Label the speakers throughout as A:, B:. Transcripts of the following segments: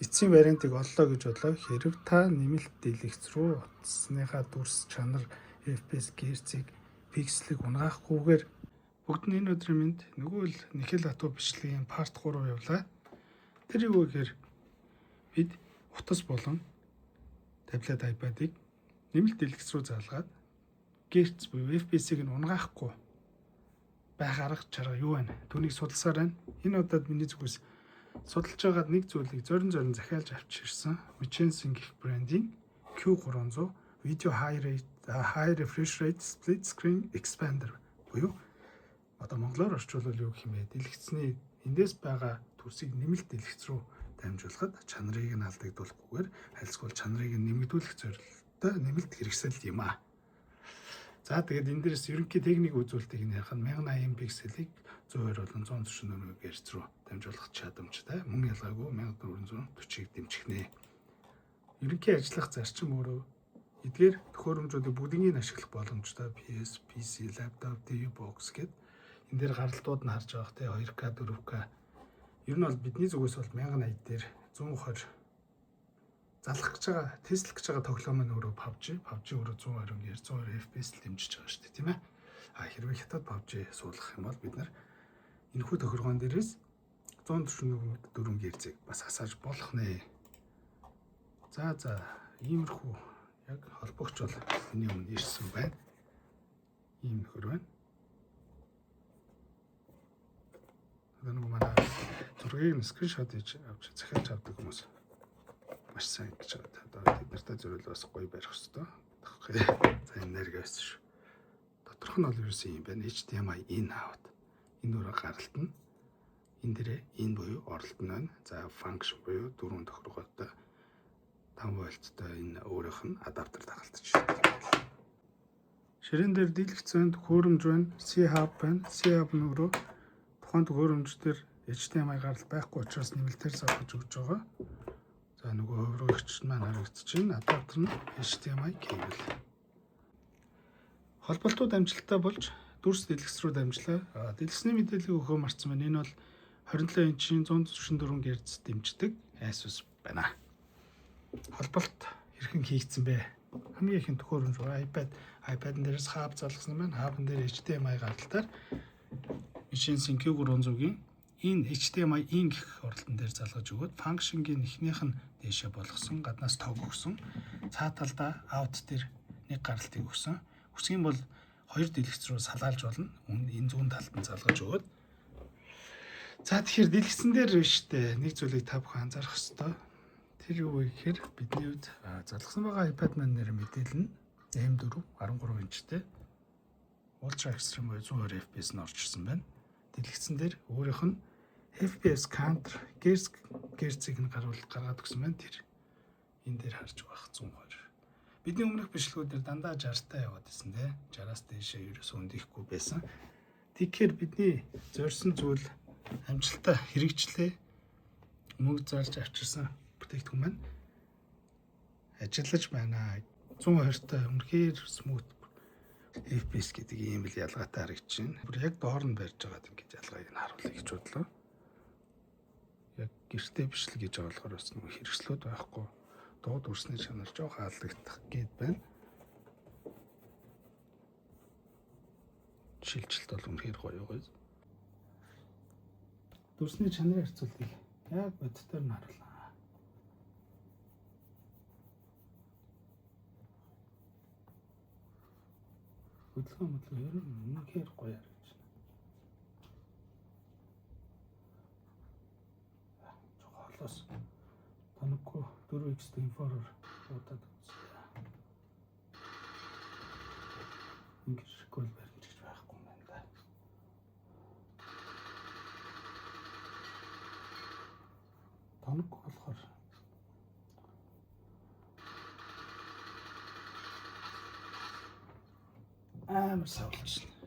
A: эцсийн вариантыг оллоо гэж бодлоо. Хэрв та нэмэлт дэлгэц рүү утасныхаа дүрс чанар, FPS, герцийг, пикселийг унгаахгүйгээр бүгд нь энэ өдрийн мэнд нөгөө л Никэл Хатуу бичлэгийн part 3 явлаа. Тэр юу гэхээр бид утас болон таблет iPad-ыг нэмэлт дэлгэц рүү залгаад герц буюу FPS-ийг нь унгаахгүй байх арга чарга юу вэ? Түүнийг судалсаар байна. Энэ удаад миний зүгээс судалж байгаад нэг зүйлийг зорин захиалж авч ирсэн. Michelin гэх брендийн Q300 Video High Refresh Rate Split Screen Expander буюу одоо монголоор орчуулбал юу гэх юм бэ? Дэлгэцний эндээс байгаа төрсийг нэмэлт дэлгэц рүү дамжуулахад чанарыг нь алдагдуулахгүйгээр альсгүй чанарыг нь нэмэгдүүлэх зорилготой нэмэлт хэрэгсэл юм аа. За тэгээд энэ дээрээс ерөнхий техник үзүүлэлтийг нь ярих нь 1080 пикселийг 100% болон 144 Гц рүү дамжуулах чадамжтай. Мөн ялгаагүй 1440-ыг дэмжих нэ. Ерөнхий ажиллах зарчим өөрөө эдгээр төхөөрөмжүүдийг бүгднийг ашиглах боломжтой. PS, PC, laptop, TV box гэд энэ дээр гаралтууд нь харж байгаа те 2K, 4K. Ер нь бол бидний зүгээс бол 1080 дээр 120 залах гэж байгаа, теслэх гэж байгаа тоглоом маань өөрөө PUBG өөрөө 120 Гц, 120 FPS л дэмжиж байгаа шүү дээ, тийм ээ. Хэрвээ хятад PUBG суулгах юм бол бид нар энэхүү тохиргоон дээрээс 144 Гц-ийг бас асааж болох нэ. За иймэрхүү яг холбогч бол миний өмнө ирсэн байна. Ийм нөхөр байна. Одоо нэг манай зургийг скриншот хийж авч захиалж авдаг хүмүүс маш сайн гэж байгаа. Одоо бид нартай зөвлөл бас гоё барих хэрэгтэй. За энэ нэргээ байсан шүү. Доторх нь бол ерөөсөн юм байна. HDMI in out. Энэ өөрөө гаралт нь энэ дээрээ in буюу оролт нь байна. За function буюу дөрвөн тохиргоотой 5 вольттой энэ өөрийнх нь адаптер дагалдаж байна. Ширээн дээр дэлгэцэнд хөөрөмж байна. C-hub байна. C-hub нь өөрөө тухайн төхөөрөмж дээр HDMI гарал байхгүй учраас нэмэлтээр зарж өгч байгаа. За нөгөө хувиргагч маань харагдчихээн. Адаптер нь HDMI cable. Холболтууд амжилттай болж дүрс дэлгэц рүү дамжлаа. Дэлгэцний мэдээллийг өгөхөө марцсан байна. Энэ бол 27 инчийн 144 Гц дэмждэг Asus байна. Холболт хэрхэн хийгдсэн бэ? Хамгийн ихэнд төхөөрөмж iPad-ын дээрээс хаб залгасан байна. Хабн дээр HDMI гаралтаар Michelin Q300-гийн энэ HDMI in гэх оролтон дээр залгаж өгөөд function-гийн эхнийх нь дээшээ болгосон, гаднаас тог өгсөн. Цаа талдаа out дээр нэг гаралтыг өгсөн. Хүсэх юм бол хоёр дэлгэц рүү салгаалж болно. Энэ зүүн талд нь залгаж өгөөд. За тэгэхээр дэлгэцэн дээр биш үү? Нэг зүйлийг та бүхэн анзаарах ёстой. Тэр юу вэ гэхээр бидний үед залгасан байгаа iPad маань нэр мэдээлэл нь M4 13 инчтэй Ultra Extreme 120 FPS нь орж ирсэн байна. Дэлгэцэн дээр өөрийнх нь FPS counter герцийг нь гаргаад өгсөн байна. Тэр энэ дээр харж байх 120. Бидний өмнөх бичлэгүүдээр дандаа 60-таа яваад байсан тийм 60-аас дээшээ ерөөсөө өндөхгүй байсан. Тэгэхээр бидний зорьсон зүйл амжилттай хэрэгжлээ. Мөнгө зарж авчирсан бүтээгдэхүүн маань ажиллаж байна. 120-тай үнэхээр смут FPS гэдэг ийм л ялгаатай харагдчихээн. Бүр яг доор нь барьж байгаад ингэж ялгааг нь харуулъя гэж бодлоо. Яг гэртээ биш л гэж байгаа болохоор бас нэг хэрэгслүүд байхгүй. Дууд үрсний чанар жоохон алдагдах гээд байна. Шилжилт бол үнэхээр гоё гоё. Дүрсний чанарын харьцуултыг яг бодитоор нь харуулна. Хөдөлгөөн ер нь үнэхээр гоё харагдаж байна. Жоо холоос тоноггүй 4X инфороор удаад үзлээ. Ингэж гол баримж гэж байхгүй юм байна да. Тоноггүй болохоор амар савлж байна.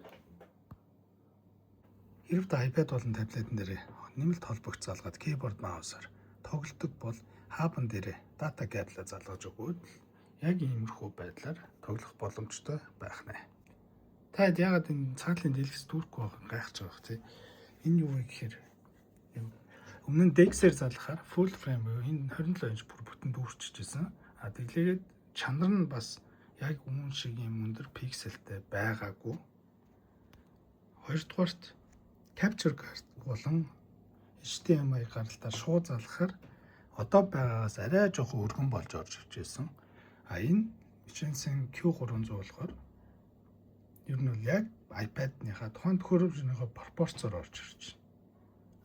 A: Хэрвээ iPad болон таблетэн дээр нэмэлт холбогч залгаад keyboard маусаар тоглодог бол хабн дээр дата кабель залгаж өгөөд яг иймэрхүү байдлаар тоглох боломжтой байх нэ. Та яагаад энэ цаатлын дэлгэц дүүрхгүй байгааг гайхаж байгаа хэрэг. Энэ юу вэ гэхээр өмнө нь DeX-ээр залгахаар full frame буюу энэ 27 инч бүр бүтэн дүүрчихжсэн. Тэглээгээд чанар нь бас яг өмнө шиг юм өндөр пикселтэй байгаагүй. Хоёрдугаарт capture card болон HDMI гаралтаар шууд залгахаар одоо байгаагаас арай жоохон өргөн болж орж ирж байсан. Энэ Hisense Q300 болохоор ер нь бол яг iPad-ныхаа тухайн төхөөрөмжийнхөө пропорцоор орж ирж байна.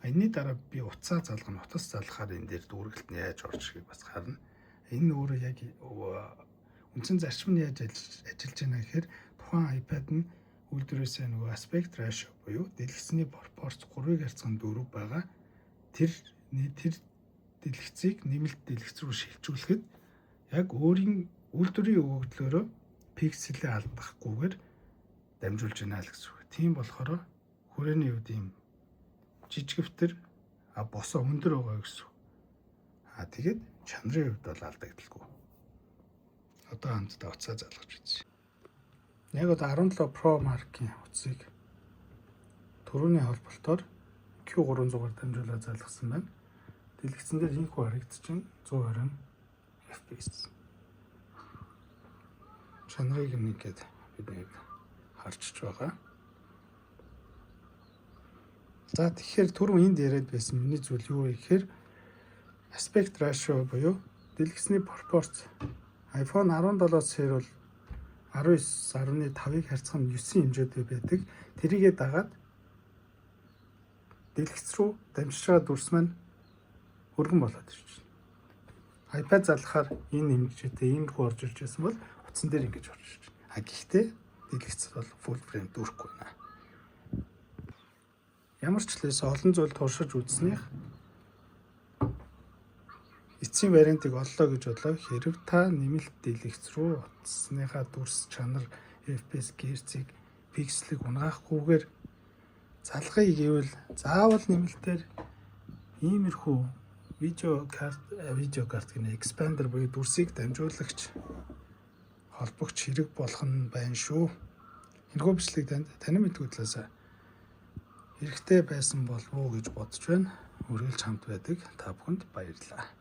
A: Энэний дараа би утсаа залгах, утас залгахаар энэ дээр дүүргэлт нь яаж орж ирэх бас харна. Энэ өөрөө яг үндсэн зарчим нь яаж ажиллаж байна гэхээр тухайн iPad нь үйлдвэрээсээ нөгөө aspect ratio буюу дэлгэцний пропорц 3:4 байгаа. Тэр дэлгэцийг нэмэлт дэлгэц рүү шилжүүлэхэд яг өөрийн үйлдвэрийн өгөгдлөөрөө пикселээ алдахгүйгээр дамжуулж байна л гэсэн үг. Тийм болохоор хүрээний үед ийм жижигвтер босоо өндөр байгаа гэсэн үг. Тэгээд чанарын хувьд бол алдагдaltaгүй. Одоо хамтдаа уцаа залгаж үзье. Яг одоо 17 Pro маркийн утсыг түрүүний холболтоор Q300-аар дамжуулаад залгасан байна. Дэлгэцэн дээр инхүү харагдчихээн 120 FPS. Чанарыг нэгээд бид нэг харчиж байгаа. За тэгэхээр түрүү энд яриад байсан миний зүйл юу вэ гэхээр aspect ratio буюу дэлгэцний пропорц iPhone 17-ээр бол 19.5-ыг харьцах нь 9 хэмжээтэй байдаг. Тэрийгээ дагаад дэлгэц рүү дамжиж байгаа дүрс маань өргөн болоод ирж байна. iPad залгахаар энэ хэмжээтэй иймэрхүү орж ирж байсан бол утсан дээр ингэж орж ирж байна. Гэхдээ дэлгэц бол full frame дүүрэхгүй байна. Ямар ч хэлээс олон зүйл туршиж үзснийх эцсийн вариантыг оллоо гэж бодлоо. Хэрв та нэмэлт дэлгэц рүү утасныхаа дүрс чанар, FPS, герцийг, пикселийг унгаахгүйгээр залгая гэвэл заавал нэмэлтээр иймэрхүү видео карт гэнэ экспандер буюу дүрсийг дамжуулагч холбогч хэрэг болох нь байна шүү. Энэхүү бичлэг танин мэдгүй талаас хэрэгтэй байсан болов уу гэж бодож байна. Үргэлж хамт байдаг та бүхэнд баярлалаа.